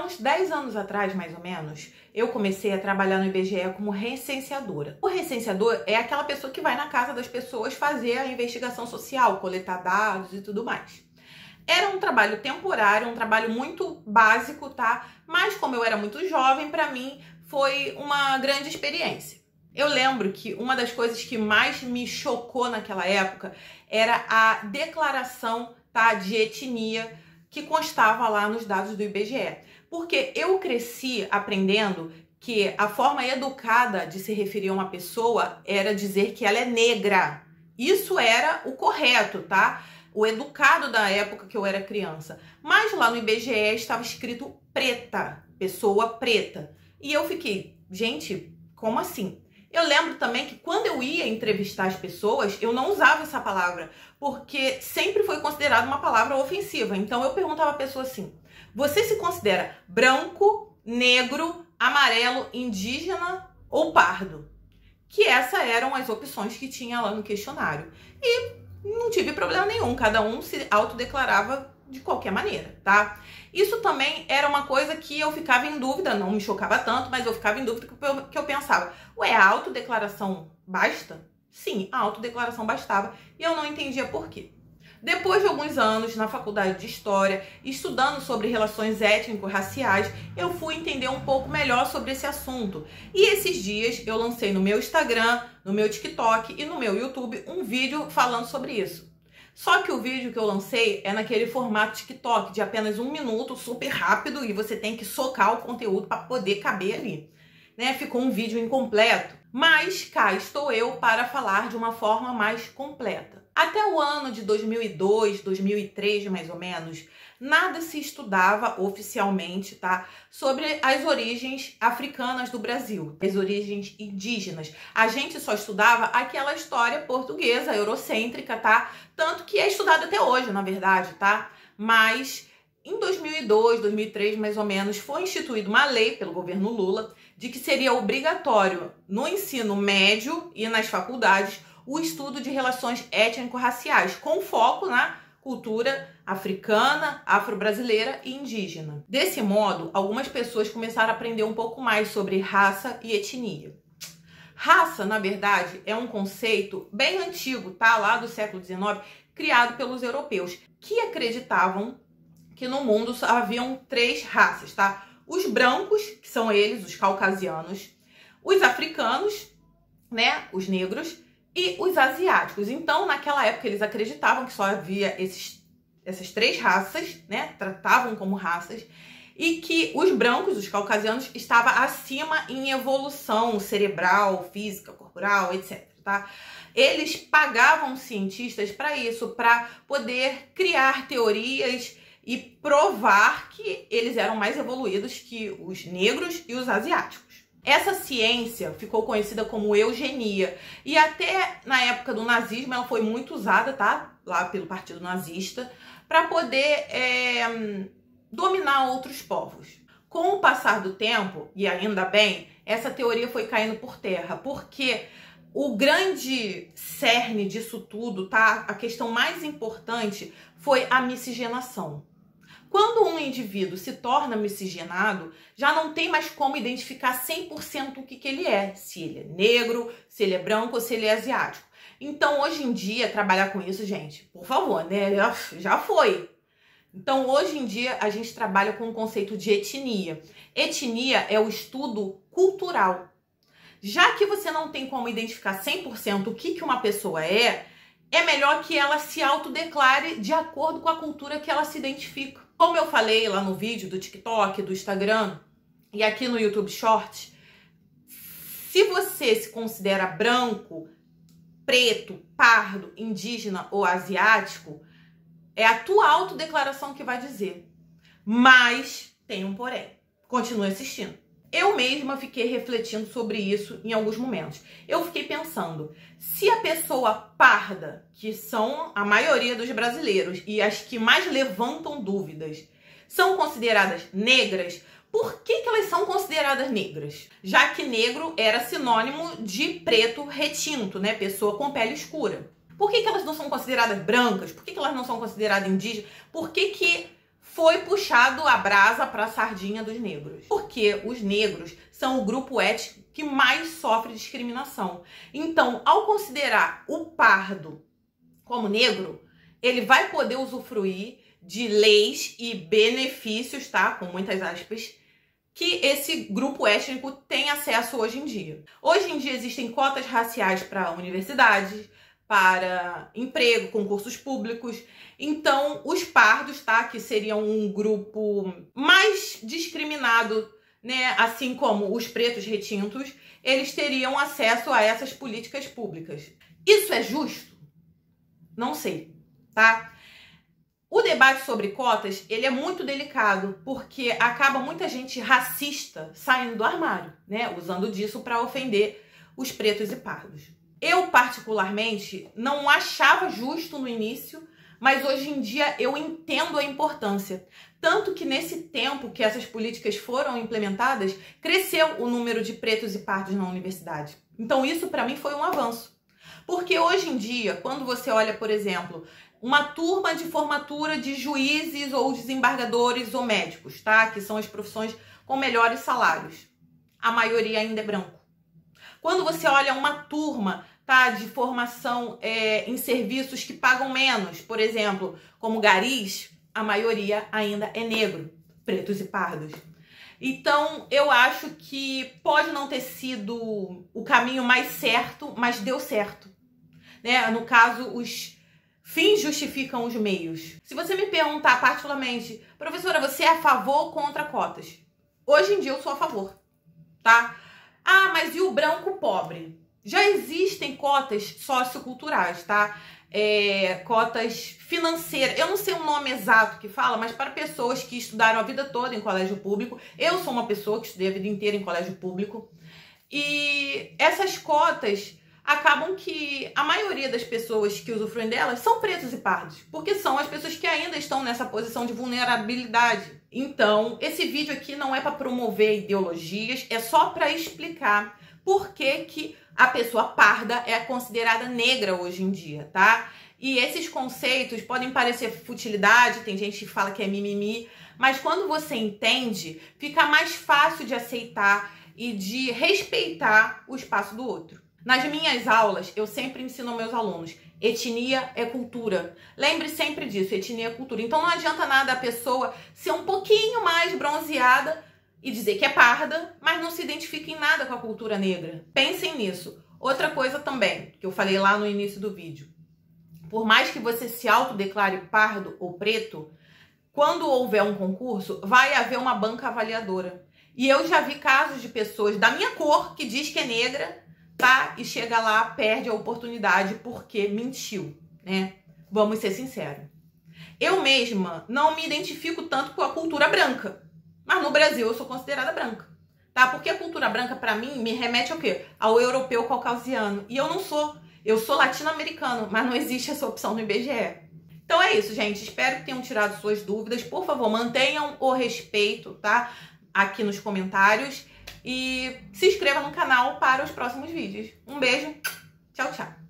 uns 10 anos atrás, mais ou menos, eu comecei a trabalhar no IBGE como recenseadora. O recenseador é aquela pessoa que vai na casa das pessoas fazer a investigação social, coletar dados e tudo mais. Era um trabalho temporário, um trabalho muito básico, tá? Mas como eu era muito jovem, pra mim foi uma grande experiência. Eu lembro que uma das coisas que mais me chocou naquela época era a declaração, tá, de etnia que constava lá nos dados do IBGE. Porque eu cresci aprendendo que a forma educada de se referir a uma pessoa era dizer que ela é negra. Isso era o correto, tá? O educado da época que eu era criança. Mas lá no IBGE estava escrito preta, pessoa preta. E eu fiquei, gente, como assim? Eu lembro também que quando eu ia entrevistar as pessoas, eu não usava essa palavra, porque sempre foi considerada uma palavra ofensiva. Então eu perguntava a pessoa assim: você se considera branco, negro, amarelo, indígena ou pardo? Que essas eram as opções que tinha lá no questionário. E não tive problema nenhum, cada um se autodeclarava de qualquer maneira, tá? Isso também era uma coisa que eu ficava em dúvida, não me chocava tanto, mas eu ficava em dúvida que eu pensava, ué, a autodeclaração basta? Sim, a autodeclaração bastava e eu não entendia por quê. Depois de alguns anos na faculdade de História, estudando sobre relações étnico-raciais, eu fui entender um pouco melhor sobre esse assunto. E esses dias eu lancei no meu Instagram, no meu TikTok e no meu YouTube um vídeo falando sobre isso. Só que o vídeo que eu lancei é naquele formato TikTok de apenas 1 minuto, super rápido, e você tem que socar o conteúdo para poder caber ali, né? Ficou um vídeo incompleto, mas cá estou eu para falar de uma forma mais completa. Até o ano de 2002, 2003 mais ou menos, nada se estudava oficialmente, tá, sobre as origens africanas do Brasil, as origens indígenas. A gente só estudava aquela história portuguesa, eurocêntrica, tá? Tanto que é estudado até hoje, na verdade, tá? Mas em 2002, 2003 mais ou menos, foi instituída uma lei pelo governo Lula de que seria obrigatório no ensino médio e nas faculdades o estudo de relações étnico-raciais, com foco na cultura africana, afro-brasileira e indígena. Desse modo, algumas pessoas começaram a aprender um pouco mais sobre raça e etnia. Raça, na verdade, é um conceito bem antigo, tá? Lá do século XIX, criado pelos europeus, que acreditavam que no mundo só haviam 3 raças, tá? Os brancos, que são eles, os caucasianos, os africanos, né, os negros, e os asiáticos. Então, naquela época, eles acreditavam que só havia essas 3 raças, né? Tratavam como raças, e que os brancos, os caucasianos, estavam acima em evolução cerebral, física, corporal, etc. Tá? Eles pagavam cientistas para isso, para poder criar teorias e provar que eles eram mais evoluídos que os negros e os asiáticos. Essa ciência ficou conhecida como eugenia e até na época do nazismo ela foi muito usada, tá? Lá pelo partido nazista, para poder dominar outros povos. Com o passar do tempo, e ainda bem, essa teoria foi caindo por terra, porque o grande cerne disso tudo, tá? A questão mais importante foi a miscigenação. Quando um indivíduo se torna miscigenado, já não tem mais como identificar 100% o que ele é. Se ele é negro, se ele é branco ou se ele é asiático. Então, hoje em dia, trabalhar com isso, gente, por favor, né? Já foi. Então, hoje em dia, a gente trabalha com o conceito de etnia. Etnia é o estudo cultural. Já que você não tem como identificar 100% o que uma pessoa é melhor que ela se autodeclare de acordo com a cultura que ela se identifica. Como eu falei lá no vídeo do TikTok, do Instagram e aqui no YouTube Short, se você se considera branco, preto, pardo, indígena ou asiático, é a tua autodeclaração que vai dizer. Mas tem um porém. Continue assistindo. Eu mesma fiquei refletindo sobre isso em alguns momentos. Eu fiquei pensando, se a pessoa parda, que são a maioria dos brasileiros e as que mais levantam dúvidas, são consideradas negras, por que elas são consideradas negras? Já que negro era sinônimo de preto retinto, né? Pessoa com pele escura. Por que elas não são consideradas brancas? Por que elas não são consideradas indígenas? Por que foi puxado a brasa para a sardinha dos negros. Porque os negros são o grupo étnico que mais sofre discriminação. Então, ao considerar o pardo como negro, ele vai poder usufruir de leis e benefícios, tá? Com muitas aspas, que esse grupo étnico tem acesso hoje em dia. Hoje em dia existem cotas raciais para universidades, para emprego, concursos públicos. Então, os pardos, tá, que seriam um grupo mais discriminado, né, assim como os pretos retintos, eles teriam acesso a essas políticas públicas. Isso é justo? Não sei, tá? O debate sobre cotas, ele é muito delicado, porque acaba muita gente racista saindo do armário, né, usando disso para ofender os pretos e pardos. Eu, particularmente, não achava justo no início, mas hoje em dia eu entendo a importância. Tanto que nesse tempo que essas políticas foram implementadas, cresceu o número de pretos e pardos na universidade. Então isso para mim foi um avanço. Porque hoje em dia, quando você olha, por exemplo, uma turma de formatura de juízes ou desembargadores ou médicos, tá? Que são as profissões com melhores salários. A maioria ainda é branco. Quando você olha uma turma, tá, de formação em serviços que pagam menos, por exemplo, como garis, a maioria ainda é negro, pretos e pardos. Então, eu acho que pode não ter sido o caminho mais certo, mas deu certo, né? No caso, os fins justificam os meios. Se você me perguntar particularmente, professora, você é a favor ou contra cotas? Hoje em dia eu sou a favor, tá? Ah, mas e o branco pobre? Já existem cotas socioculturais, tá? Cotas financeiras. Eu não sei o nome exato que fala, mas para pessoas que estudaram a vida toda em colégio público. Eu sou uma pessoa que estudei a vida inteira em colégio público. E essas cotas acabam que a maioria das pessoas que usufruem delas são pretos e pardos, porque são as pessoas que ainda estão nessa posição de vulnerabilidade. Então, esse vídeo aqui não é para promover ideologias, é só para explicar por que a pessoa parda é considerada negra hoje em dia, tá? E esses conceitos podem parecer futilidade, tem gente que fala que é mimimi, mas quando você entende, fica mais fácil de aceitar e de respeitar o espaço do outro. Nas minhas aulas, eu sempre ensino aos meus alunos, etnia é cultura. Lembre sempre disso, etnia é cultura. Então não adianta nada a pessoa ser um pouquinho mais bronzeada e dizer que é parda, mas não se identifica em nada com a cultura negra. Pensem nisso. Outra coisa também, que eu falei lá no início do vídeo. Por mais que você se autodeclare pardo ou preto, quando houver um concurso, vai haver uma banca avaliadora. E eu já vi casos de pessoas da minha cor que diz que é negra, tá? E chega lá, perde a oportunidade porque mentiu, né? Vamos ser sinceros. Eu mesma não me identifico tanto com a cultura branca. Mas no Brasil eu sou considerada branca, tá? Porque a cultura branca, pra mim, me remete ao quê? Ao europeu caucasiano. E eu não sou. Eu sou latino-americano, mas não existe essa opção no IBGE. Então é isso, gente. Espero que tenham tirado suas dúvidas. Por favor, mantenham o respeito, tá? Aqui nos comentários. E se inscreva no canal para os próximos vídeos. Um beijo. Tchau, tchau.